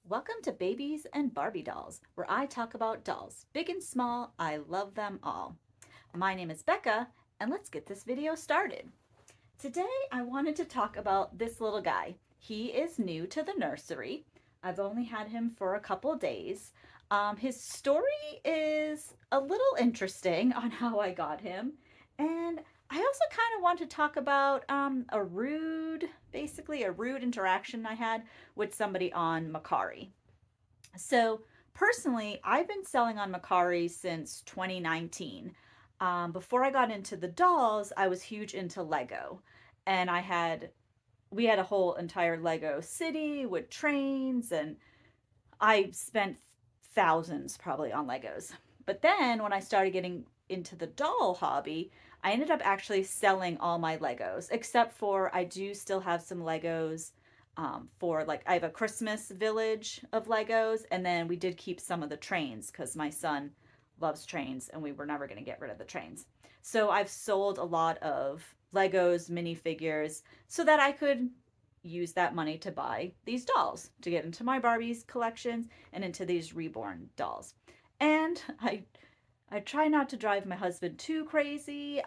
Welcome to Babies and Barbie Dolls, where I talk about dolls, big and small. I love them all. My name is Becca, and let's get this video started. Today, I wanted to talk about this little guy. He is new to the nursery. I've only had him for a couple days. His story is a little interesting on how I got him, and I also kind of want to talk about basically a rude interaction I had with somebody on Mercari. So personally, I've been selling on Mercari since 2019. Before I got into the dolls, I was huge into Lego, and we had a whole entire Lego city with trains, and I spent thousands probably on Legos. But then when I started getting into the doll hobby, I ended up actually selling all my Legos, except for I do still have some Legos for like I have a Christmas village of Legos, and then we did keep some of the trains because my son loves trains and we were never going to get rid of the trains. So I've sold a lot of Legos, minifigures, so that I could use that money to buy these dolls to get into my Barbie's collections and into these reborn dolls. And I try not to drive my husband too crazy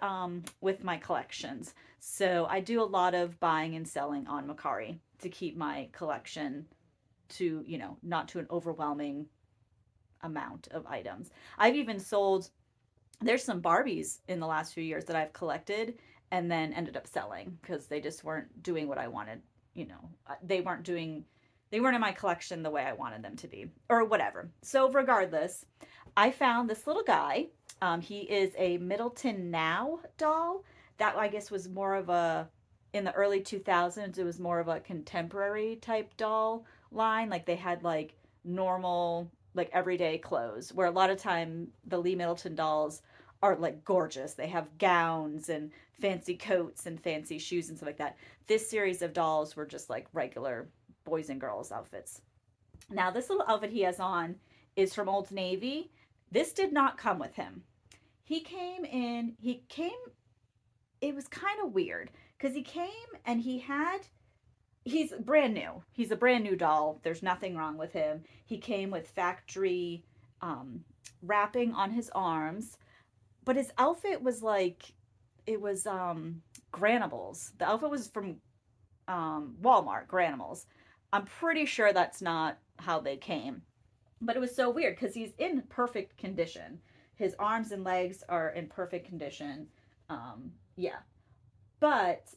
with my collections. So I do a lot of buying and selling on Mercari to keep my collection to, not to an overwhelming amount of items. I've even sold, there's some Barbies in the last few years that I've collected and then ended up selling because they just weren't doing what I wanted. They weren't doing, they weren't in my collection the way I wanted them to be or whatever. So regardless, I found this little guy. He is a Middleton Now doll. That I guess was more of in the early 2000s, it was more of a contemporary type doll line. Like they had like normal, like everyday clothes, where a lot of time the Lee Middleton dolls are like gorgeous. They have gowns and fancy coats and fancy shoes and stuff like that. This series of dolls were just like regular boys and girls outfits. Now, this little outfit he has on is from Old Navy. This did not come with him. It was kind of weird because he came and he's brand new. He's a brand new doll. There's nothing wrong with him. He came with factory wrapping on his arms, but his outfit was like, it was Granimals. The outfit was from Walmart, Granimals. I'm pretty sure that's not how they came. But it was so weird because he's in perfect condition. His arms and legs are in perfect condition. Yeah.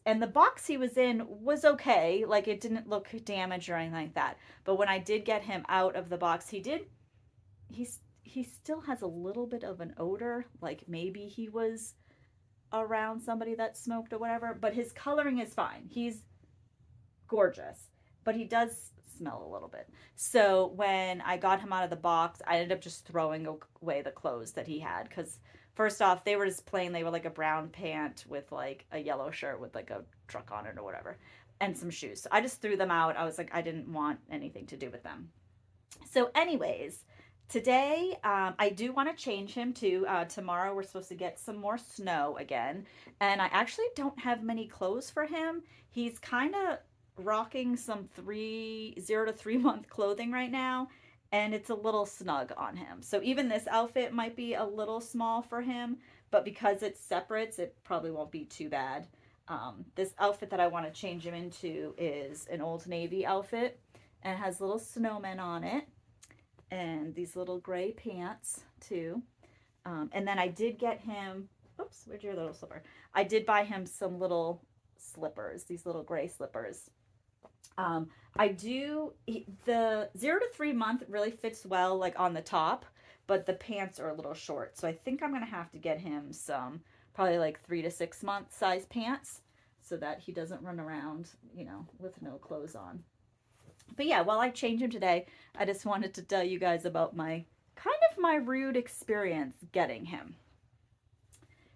And the box he was in was okay. Like it didn't look damaged or anything like that. But when I did get him out of the box, he still has a little bit of an odor. Like maybe he was around somebody that smoked or whatever. But his coloring is fine. He's gorgeous, but he does smell a little bit. So when I got him out of the box, I ended up just throwing away the clothes that he had because first off, they were just plain. They were like a brown pant with like a yellow shirt with like a truck on it or whatever, and some shoes. So I just threw them out. I was like, I didn't want anything to do with them. So, anyways, today I do want to change him to tomorrow. We're supposed to get some more snow again, and I actually don't have many clothes for him. He's kind of rocking some 0 to 3 month clothing right now, and it's a little snug on him. So even this outfit might be a little small for him, but because it's separates, it probably won't be too bad. This outfit that I want to change him into is an Old Navy outfit, and it has little snowmen on it and these little gray pants too. And then I did get him, oops, where'd your little slipper? I did buy him some little slippers, these little gray slippers. The 0 to 3 month really fits well, like on the top, but the pants are a little short. So I think I'm going to have to get him some probably like 3 to 6 month size pants so that he doesn't run around, with no clothes on. But yeah, while I change him today, I just wanted to tell you guys about my rude experience getting him.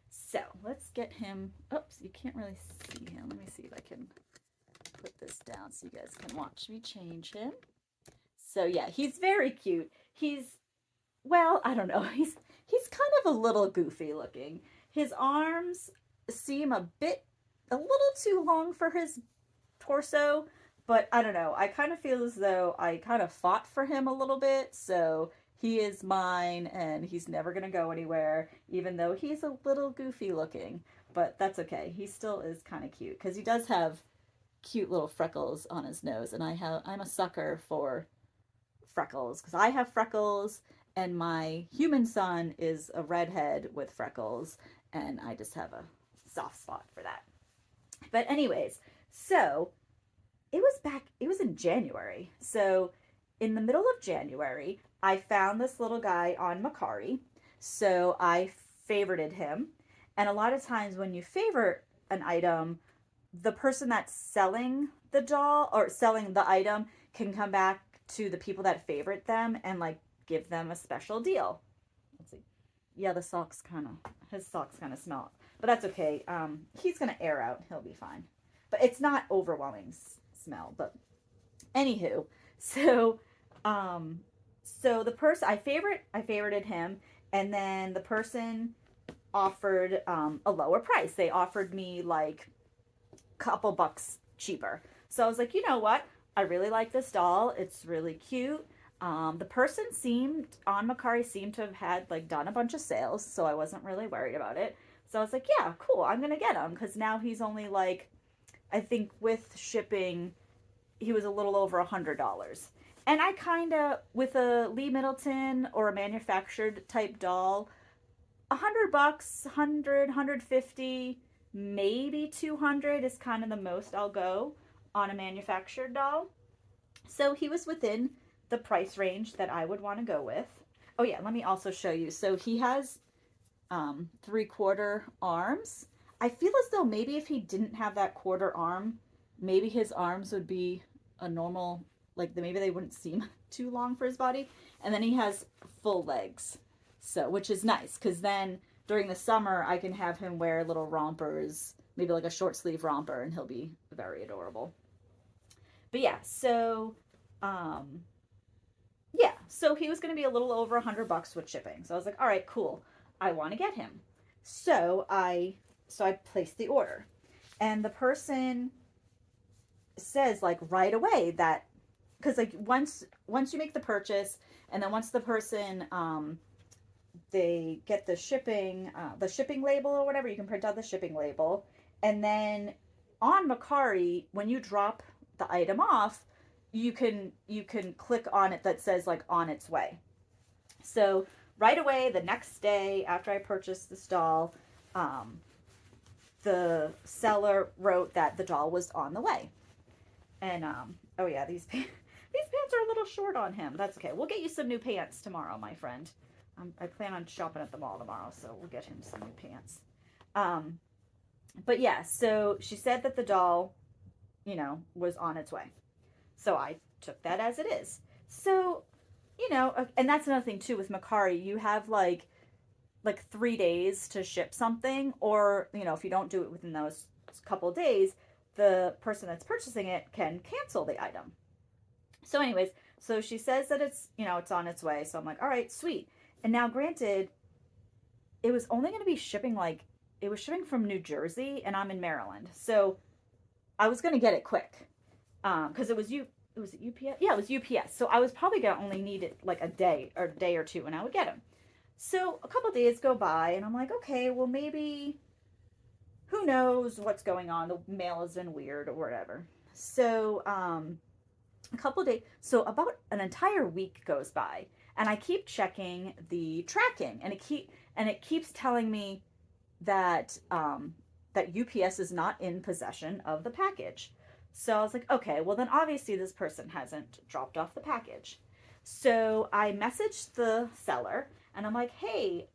So let's get him. Oops, you can't really see him. Let me see if I can put this down so you guys can watch me change him. So yeah, he's very cute. I don't know. He's kind of a little goofy looking. His arms seem a little too long for his torso, But I don't know. I kind of feel as though I kind of fought for him a little bit. So he is mine and he's never going to go anywhere, even though he's a little goofy looking. But that's okay. He still is kind of cute because he does have cute little freckles on his nose. And I'm a sucker for freckles because I have freckles and my human son is a redhead with freckles. And I just have a soft spot for that. But, anyways, so it was in January. So in the middle of January, I found this little guy on Mercari. So I favorited him. And a lot of times when you favorite an item, the person that's selling the doll or selling the item can come back to the people that favorite them and like give them a special deal. Let's see. Yeah, his socks kind of smell, but that's okay. He's going to air out. He'll be fine. But it's not overwhelming smell. But anywho, so so the person I favorited him, and then the person offered a lower price. They offered me like a couple bucks cheaper. So I was like, you know what? I really like this doll. It's really cute. The person on Mercari seemed to have had like done a bunch of sales, so I wasn't really worried about it. So I was like, yeah, cool. I'm gonna get him because now he's only like, I think with shipping, he was a little over $100. And I kind of, with a Lee Middleton or a manufactured type doll, $100, 150, maybe 200 is kind of the most I'll go on a manufactured doll. So he was within the price range that I would want to go with. Oh yeah, let me also show you. So he has 3/4 arms. I feel as though maybe if he didn't have that quarter arm, maybe his arms would be a normal, like maybe they wouldn't seem too long for his body. And then he has full legs, so which is nice because then during the summer I can have him wear little rompers, maybe like a short sleeve romper, and he'll be very adorable. But yeah, so so he was going to be a little over $100 with shipping. So I was like, all right, cool. I want to get him. So I placed the order, and the person says like right away that because like once you make the purchase, and then once the person they get the shipping label or whatever, you can print out the shipping label, and then on Mercari when you drop the item off, you can click on it that says like on its way. So right away the next day after I purchased this doll, the seller wrote that the doll was on the way. And oh yeah, these pants are a little short on him. That's okay. We'll get you some new pants tomorrow, my friend. I plan on shopping at the mall tomorrow, so we'll get him some new pants. But yeah, so she said that the doll, was on its way. So I took that as it is. So, and that's another thing too with Mercari. You have like 3 days to ship something, or, if you don't do it within those couple days, the person that's purchasing it can cancel the item. So anyways, so she says that it's on its way. So I'm like, all right, sweet. And now granted, it was only going to be shipping it was shipping from New Jersey and I'm in Maryland. So I was going to get it quick. Cause was it UPS? Yeah, it was UPS. So I was probably going to only need it like a day or two and I would get them. So a couple days go by and I'm like, okay, well maybe, who knows what's going on. The mail has been weird or whatever. So, a couple days, so about an entire week goes by and I keep checking the tracking and it keeps telling me that, that UPS is not in possession of the package. So I was like, okay, well then obviously this person hasn't dropped off the package. So I messaged the seller and I'm like, hey,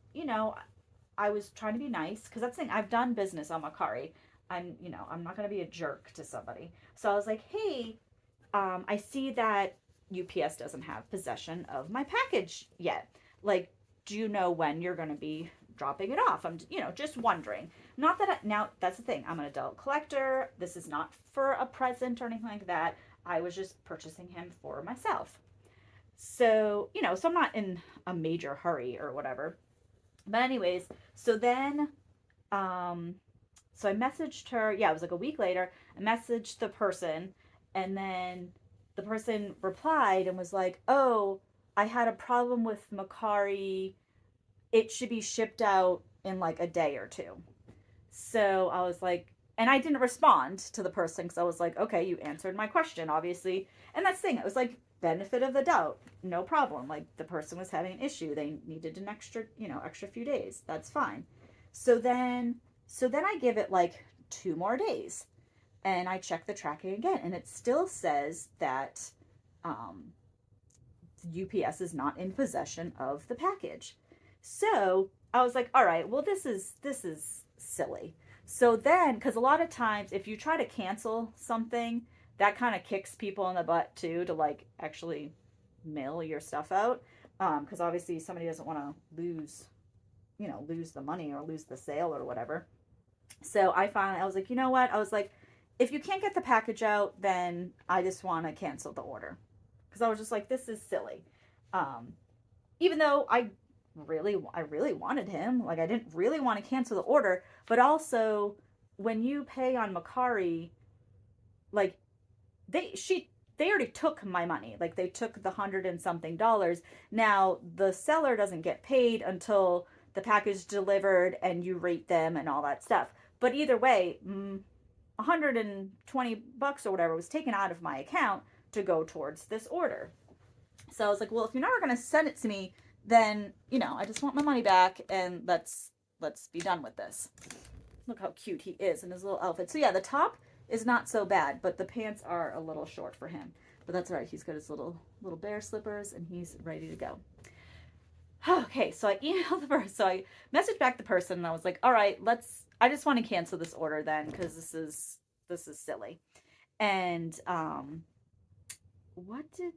I was trying to be nice because that's the thing. I've done business on Mercari. I'm not going to be a jerk to somebody. So I was like, hey, I see that UPS doesn't have possession of my package yet. Like, do you know when you're going to be dropping it off? I'm, just wondering. Not that now that's the thing. I'm an adult collector. This is not for a present or anything like that. I was just purchasing him for myself. So, so I'm not in a major hurry or whatever. But anyways, so then, so I messaged her. Yeah, it was like a week later. I messaged the person And then the person replied and was like, oh, I had a problem with Mercari. It should be shipped out in like a day or two. So I was like, and I didn't respond to the person because I was like, okay, you answered my question, obviously. And that's the thing, it was like benefit of the doubt, no problem. Like the person was having an issue, they needed an extra, extra few days. That's fine. So then, so then I give it like 2 more days, and I check the tracking again, and it still says that um, UPS is not in possession of the package. So I was like, all right, well, this is silly. So then, because a lot of times, if you try to cancel something, that kind of kicks people in the butt too to like actually mail your stuff out. Because obviously somebody doesn't want to lose the money or lose the sale or whatever. So I was like, you know what? I was like, if you can't get the package out, then I just want to cancel the order. Because I was just like, this is silly. Um, Even though I really wanted him. Like I didn't really want to cancel the order, but also when you pay on Mercari, like they already took my money. Like they took the $100 and something. Now the seller doesn't get paid until the package is delivered and you rate them and all that stuff. But either way, $120 or whatever was taken out of my account to go towards this order. So I was like, well, if you're never going to send it to me, then, I just want my money back, and let's be done with this. Look how cute he is in his little outfit. So yeah, the top is not so bad, but the pants are a little short for him. But that's all right. He's got his little bear slippers, and he's ready to go. Okay, so I emailed the person. So I messaged back the person, and I was like, all right, I just want to cancel this order then, because this is silly. And what did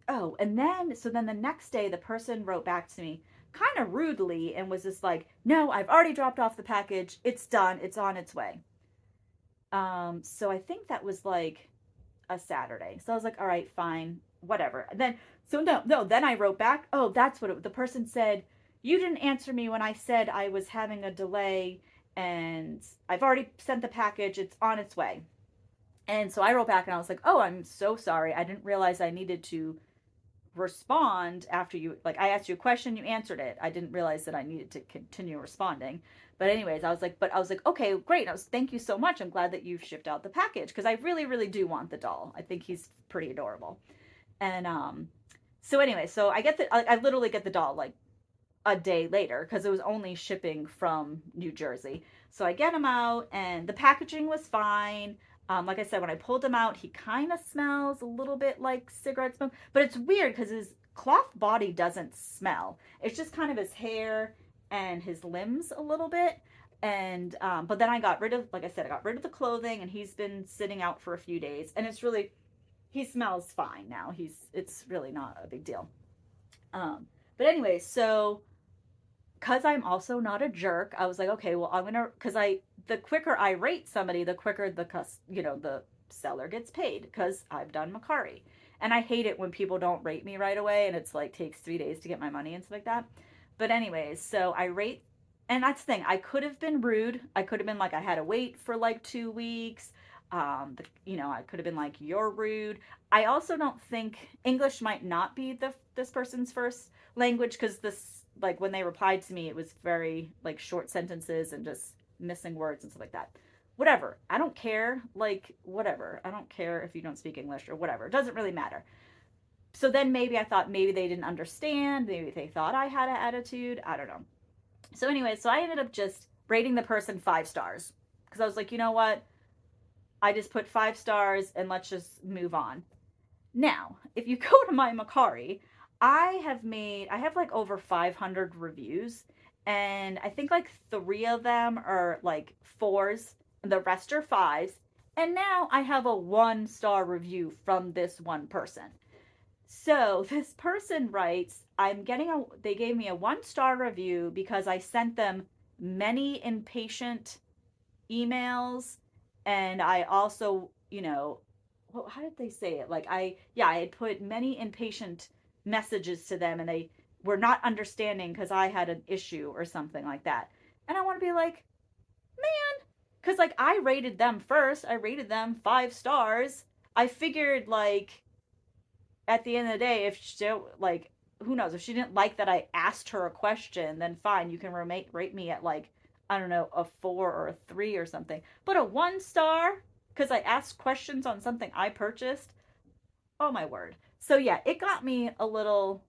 oh, and then the next day the person wrote back to me kind of rudely and was just like, no, I've already dropped off the package, it's done, it's on its way. So I think that was like a Saturday. So I was like, all right, fine, whatever. And then so no, then I wrote back, oh, that's what the person said, you didn't answer me when I said I was having a delay, and I've already sent the package, it's on its way. And so I wrote back and I was like, oh, I'm so sorry, I didn't realize I needed to respond after you, like, I asked you a question, you answered it, I didn't realize that I needed to continue responding. But anyways, I was like, okay, great, thank you so much, I'm glad that you've shipped out the package, because I really do want the doll. I think he's pretty adorable. And so anyway, so I literally get the doll like a day later, because it was only shipping from New Jersey. So I get him out, and the packaging was fine. Like I said, when I pulled him out, he kind of smells a little bit like cigarette smoke, but it's weird because his cloth body doesn't smell. It's just kind of his hair and his limbs a little bit. And but then I got rid of, like I said, I got rid of the clothing, and he's been sitting out for a few days, and he smells fine now. It's really not a big deal. But anyway, so because I'm also not a jerk, I was like, okay, well, because the quicker I rate somebody, the quicker the seller gets paid, because I've done Mercari. And I hate it when people don't rate me right away, and it's like takes 3 days to get my money and stuff like that. But anyways, so I rate, and that's the thing. I could have been rude. I could have been like, I had to wait for like 2 weeks. I could have been like, you're rude. I also don't think English might not be this person's first language, because this, like, when they replied to me, it was very like short sentences and just missing words and stuff like that. Whatever, I don't care. Like, whatever, I don't care if you don't speak English or whatever, it doesn't really matter. So then maybe I thought maybe they didn't understand, maybe they thought I had an attitude, I don't know. So anyway, so I ended up just rating the person 5 stars, because I was like, you know what, I just put 5 stars and let's just move on. Now, if you go to my Mercari, I have like over 500 reviews, and I think like 3 of them are like fours, and the rest are fives. And now I have a 1 star review from this one person. So this person writes, they gave me a 1 star review because I sent them many impatient emails, and I also, well, how did they say it? Like I had put many impatient messages to them, and they were not understanding because I had an issue or something like that. And I want to be like, man, because like I rated them first. I rated them 5 stars. I figured like at the end of the day, if she like, who knows, if she didn't like that I asked her a question, then fine, you can rate me at like, I don't know, a 4 or a 3 or something. But a 1 star because I asked questions on something I purchased. Oh my word. So yeah, it got me a little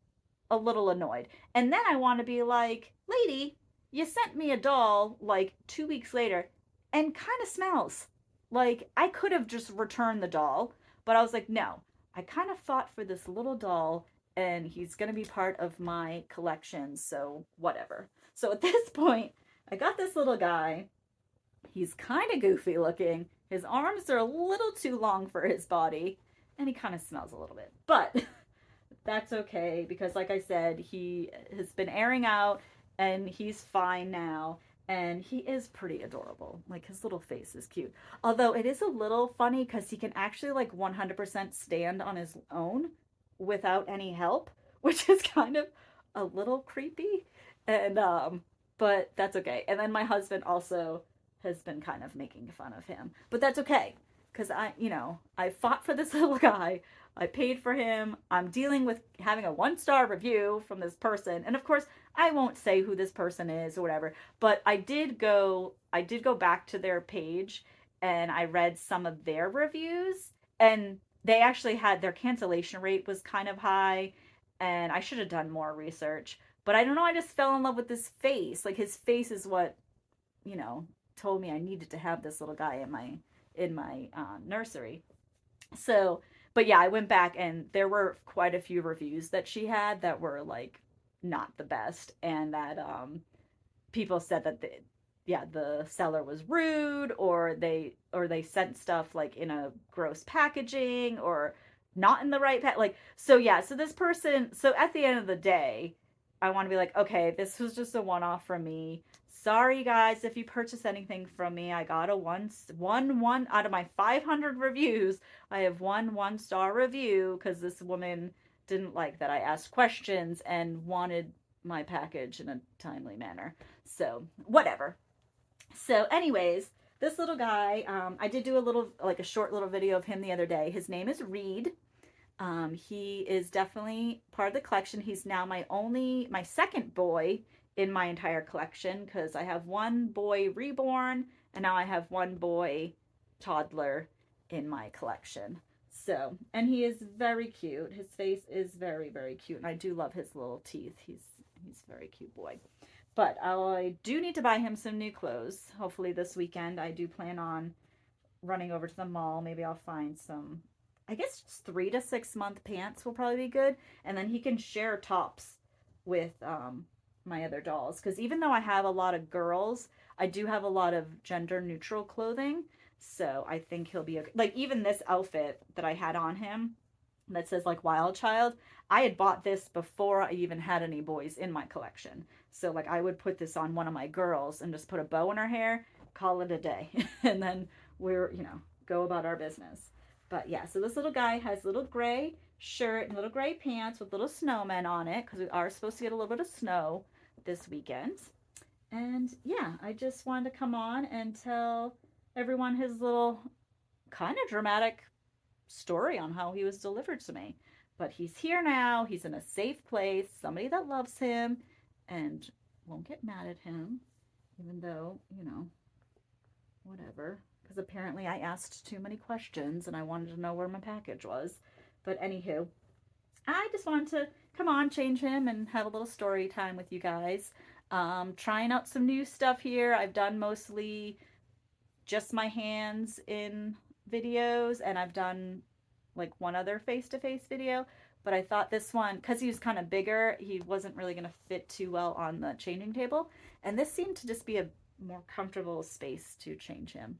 annoyed. And then I want to be like, lady, you sent me a doll like 2 weeks later and kind of smells. Like, I could have just returned the doll, but I was like, no, I kind of fought for this little doll and he's going to be part of my collection, so whatever. So at this point, I got this little guy. He's kind of goofy looking. His arms are a little too long for his body, and he kind of smells a little bit. But that's okay because like I said, he has been airing out and he's fine now, and he is pretty adorable. Like, his little face is cute. Although it is a little funny cuz he can actually like 100% stand on his own without any help, which is kind of a little creepy. And but that's okay. And then my husband also has been kind of making fun of him. But that's okay cuz I fought for this little guy. I paid for him. I'm dealing with having a 1 star review from this person. And of course, I won't say who this person is or whatever, but I did go back to their page and I read some of their reviews, and they actually had their cancellation rate was kind of high, and I should have done more research. But I don't know, I just fell in love with his face. Like, his face is what, you know, told me I needed to have this little guy in my nursery. So, but yeah, I went back and there were quite a few reviews that she had that were like not the best, and that people said that the seller was rude, or they sent stuff like in a gross packaging, or not in the right like, so yeah, so this person, so at the end of the day, I want to be like, okay, this was just a one off from me. Sorry guys, if you purchase anything from me, I got a one out of my 500 reviews. I have one star review because this woman didn't like that I asked questions and wanted my package in a timely manner. So whatever. So anyways, this little guy, I did do a short little video of him the other day. His name is Reed. He is definitely part of the collection. He's now my second boy in my entire collection because I have one boy reborn and now I have one boy toddler in my collection. So, and he is very cute. His face is very, very cute, and I do love his little teeth. He's a very cute boy. But I do need to buy him some new clothes. Hopefully this weekend. I do plan on running over to the mall. Maybe I'll find some, I guess just 3 to 6 month pants will probably be good. And then he can share tops with my other dolls. Because even though I have a lot of girls, I do have a lot of gender neutral clothing. So I think he'll be okay. Like, even this outfit that I had on him that says like Wild Child, I had bought this before I even had any boys in my collection. So like, I would put this on one of my girls and just put a bow in her hair, call it a day, and then go about our business. But yeah, so this little guy has little gray shirt and little gray pants with little snowmen on it because we are supposed to get a little bit of snow this weekend. And yeah, I just wanted to come on and tell everyone his little kind of dramatic story on how he was delivered to me. But he's here now. He's in a safe place, somebody that loves him and won't get mad at him, even though, whatever. Because apparently I asked too many questions and I wanted to know where my package was. But anywho, I just wanted to come on, change him, and have a little story time with you guys. Trying out some new stuff here. I've done mostly just my hands in videos, and I've done like one other face-to-face video, but I thought this one, because he was kind of bigger, he wasn't really going to fit too well on the changing table, and this seemed to just be a more comfortable space to change him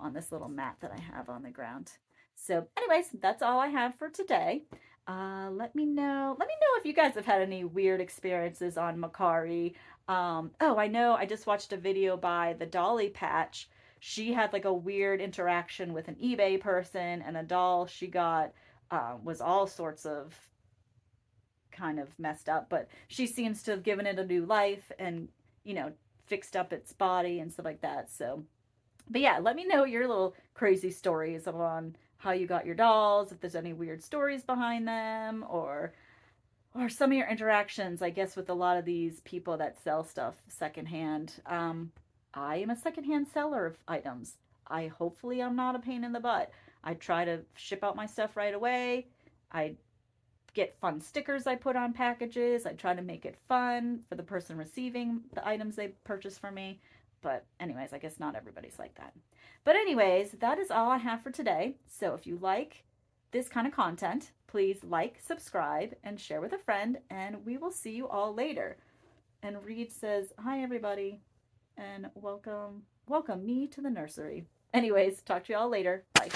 on this little mat that I have on the ground. So anyways, that's all I have for today. Let me know if you guys have had any weird experiences on Mercari. Oh, I know, I just watched a video by the Dolly Patch. She had like a weird interaction with an eBay person, and a doll she got was all sorts of kind of messed up, but she seems to have given it a new life and, fixed up its body and stuff like that. So But yeah, let me know your little crazy stories on how you got your dolls, if there's any weird stories behind them, or some of your interactions, I guess, with a lot of these people that sell stuff secondhand. I am a secondhand seller of items. I hopefully I'm not a pain in the butt. I try to ship out my stuff right away. I get fun stickers I put on packages. I try to make it fun for the person receiving the items they purchase from me. But, anyways, I guess not everybody's like that. But, anyways, that is all I have for today. So, if you like this kind of content, please like, subscribe, and share with a friend. And we will see you all later. And Reed says, "Hi, everybody, and welcome me to the nursery." Anyways, talk to you all later. Bye.